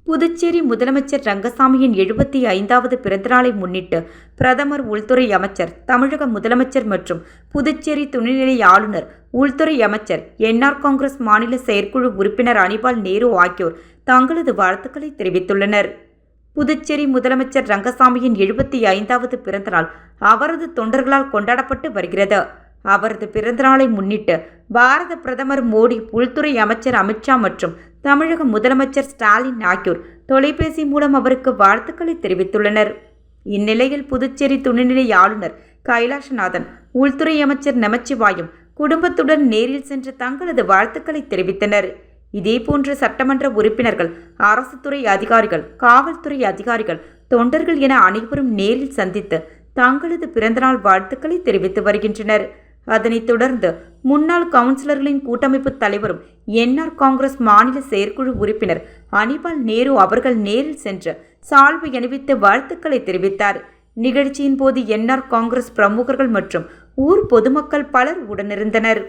புதுச்சேரி முதலமைச்சர் ரங்கசாமியின் 75வது பிறந்தநாளை முன்னிட்டு பிரதமர், உள்துறை அமைச்சர், தமிழக முதலமைச்சர் மற்றும் புதுச்சேரி துணைநிலை ஆளுநர், உள்துறை அமைச்சர், என்ஆர் காங்கிரஸ் மாநில செயற்குழு உறுப்பினர் அனிபால் நேரு ஆகியோர் தங்களது வாழ்த்துக்களை தெரிவித்துள்ளனர். புதுச்சேரி முதலமைச்சர் ரங்கசாமியின் 75வது பிறந்தநாள் அவரது தொண்டர்களால் கொண்டாடப்பட்டு வருகிறது. அவரது பிறந்தநாளை முன்னிட்டு பாரத பிரதமர் மோடி, உள்துறை அமைச்சர் அமித்ஷா மற்றும் தமிழக முதலமைச்சர் ஸ்டாலின் ஆகியோர் தொலைபேசி மூலம் அவருக்கு வாழ்த்துக்களை தெரிவித்துள்ளனர். இந்நிலையில் புதுச்சேரி துணைநிலை ஆளுநர் கைலாசநாதன், உள்துறை அமைச்சர் நமச்சிவாயம் குடும்பத்துடன் நேரில் சென்று தங்களது வாழ்த்துக்களை தெரிவித்தனர். இதேபோன்று சட்டமன்ற உறுப்பினர்கள், அரசு துறை அதிகாரிகள், காவல்துறை அதிகாரிகள், தொண்டர்கள் என அனைவரும் நேரில் சந்தித்து தங்களது பிறந்தநாள் வாழ்த்துக்களை தெரிவித்து வருகின்றனர். அதனைத் தொடர்ந்து முன்னாள் கவுன்சிலர்களின் கூட்டமைப்பு தலைவரும் என்ஆர் காங்கிரஸ் மாநில செயற்குழு உறுப்பினர் அனிபால் நேரு அவர்கள் நேரில் சென்று சால்வை அணிவித்து வாழ்த்துக்களை தெரிவித்தார். நிகழ்ச்சியின் போது என்ஆர் காங்கிரஸ் பிரமுகர்கள் மற்றும் ஊர் பொதுமக்கள் பலர் உடனிருந்தனர்.